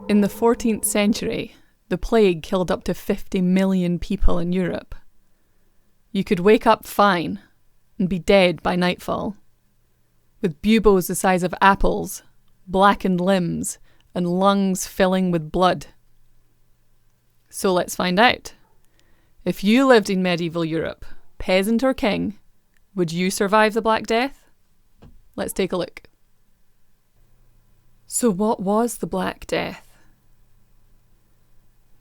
In the 14th century, the plague killed up to 50 million people in Europe. You could wake up fine and be dead by nightfall, with buboes the size of apples, blackened limbs, and lungs filling with blood. So let's find out. If you lived in medieval Europe, peasant or king, would you survive the Black Death? Let's take a look. So what was the Black Death?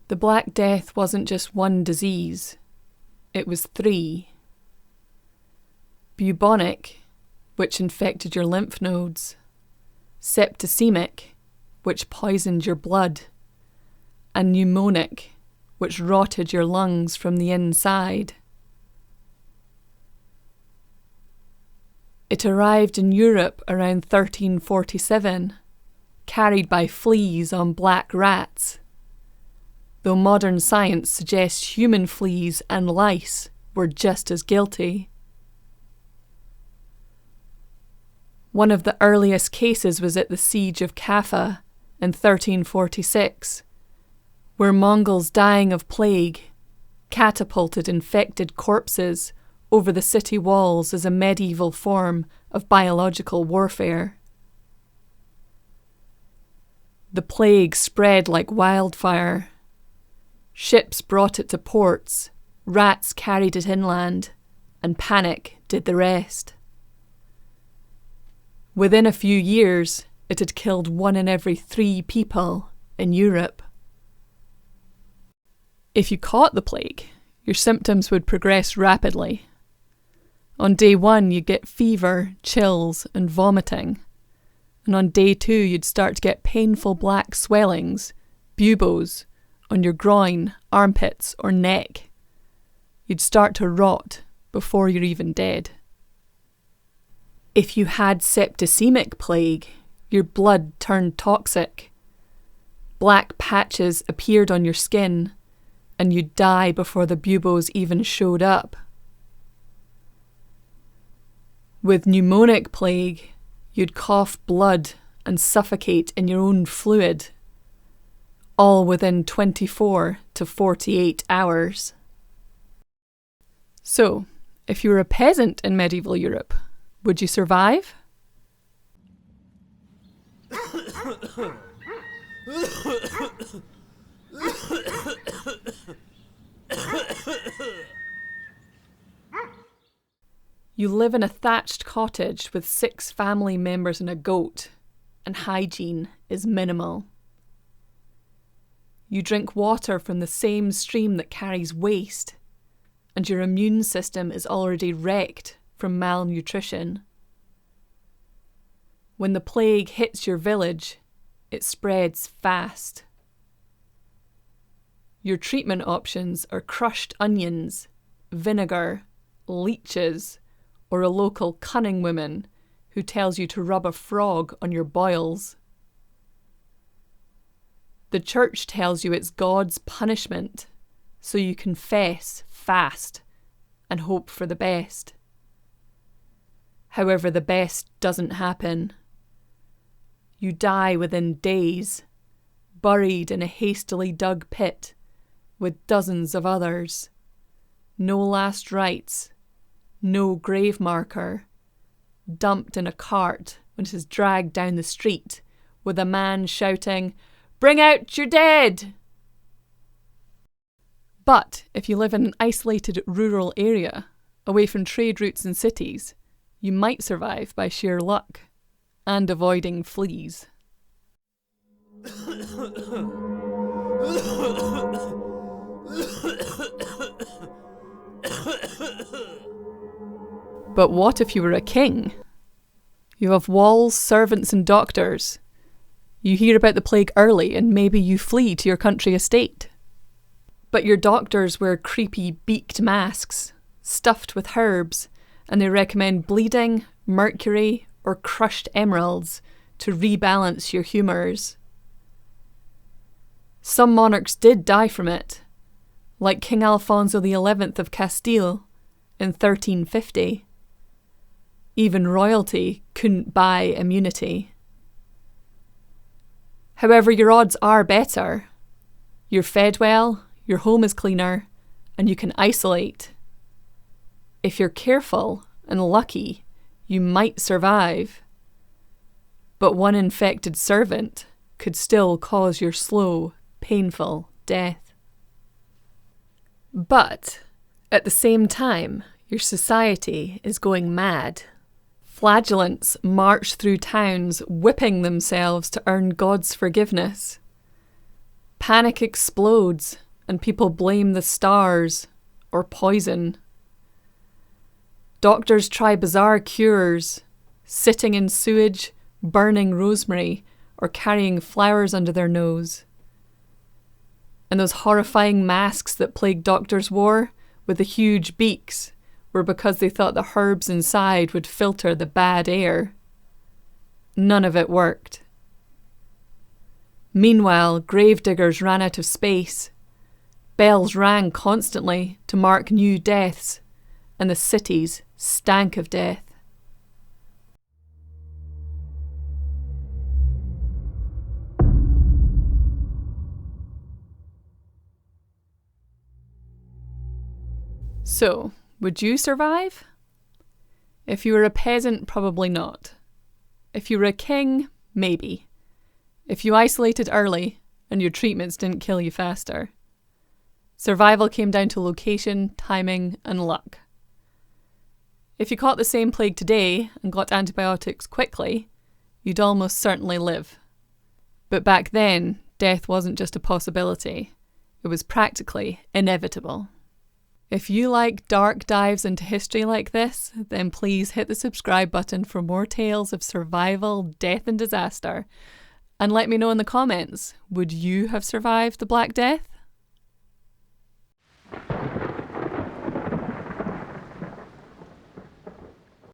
The Black Death wasn't just one disease, it was 3. Bubonic, which infected your lymph nodes, septicemic, which poisoned your blood, and pneumonic, which rotted your lungs from the inside. It arrived in Europe around 1347, carried by fleas on black rats, though modern science suggests human fleas and lice were just as guilty. One of the earliest cases was at the Siege of Kaffa in 1346, where Mongols dying of plague catapulted infected corpses over the city walls as a medieval form of biological warfare. The plague spread like wildfire. Ships brought it to ports, rats carried it inland, and panic did the rest. Within a few years, it had killed 1 in every 3 people in Europe. If you caught the plague, your symptoms would progress rapidly. On day 1, you'd get fever, chills, and vomiting. And on day 2, you'd start to get painful black swellings, buboes, on your groin, armpits, or neck. You'd start to rot before you're even dead. If you had septicemic plague, your blood turned toxic. Black patches appeared on your skin, and you'd die before the buboes even showed up. With pneumonic plague, you'd cough blood and suffocate in your own fluid, all within 24 to 48 hours. So, if you were a peasant in medieval Europe, would you survive? You live in a thatched cottage with 6 family members and a goat, and hygiene is minimal. You drink water from the same stream that carries waste, and your immune system is already wrecked from malnutrition. When the plague hits your village, it spreads fast. Your treatment options are crushed onions, vinegar, leeches, or a local cunning woman who tells you to rub a frog on your boils. The church tells you it's God's punishment, so you confess fast and hope for the best. However, the best doesn't happen. You die within days, buried in a hastily dug pit with dozens of others. No last rites, no grave marker, dumped in a cart when it is dragged down the street with a man shouting, "Bring out your dead!" But if you live in an isolated rural area, away from trade routes and cities, you might survive by sheer luck and avoiding fleas. But what if you were a king? You have walls, servants, and doctors. You hear about the plague early and maybe you flee to your country estate. But your doctors wear creepy beaked masks, stuffed with herbs, and they recommend bleeding, mercury, or crushed emeralds to rebalance your humours. Some monarchs did die from it, like King Alfonso XI of Castile in 1350. Even royalty couldn't buy immunity. However, your odds are better. You're fed well, your home is cleaner, and you can isolate. If you're careful and lucky, you might survive. But one infected servant could still cause your slow, painful death. But at the same time, your society is going mad. Flagellants march through towns, whipping themselves to earn God's forgiveness. Panic explodes, and people blame the stars or poison. Doctors try bizarre cures, sitting in sewage, burning rosemary, or carrying flowers under their nose. And those horrifying masks that plague doctors wore, with the huge beaks, were because they thought the herbs inside would filter the bad air. None of it worked. Meanwhile, gravediggers ran out of space. Bells rang constantly to mark new deaths, and the cities stank of death. So, would you survive? If you were a peasant, probably not. If you were a king, maybe. If you isolated early and your treatments didn't kill you faster. Survival came down to location, timing, and luck. If you caught the same plague today and got antibiotics quickly, you'd almost certainly live. But back then, death wasn't just a possibility. It was practically inevitable. If you like dark dives into history like this, then please hit the subscribe button for more tales of survival, death and disaster. And let me know in the comments, would you have survived the Black Death?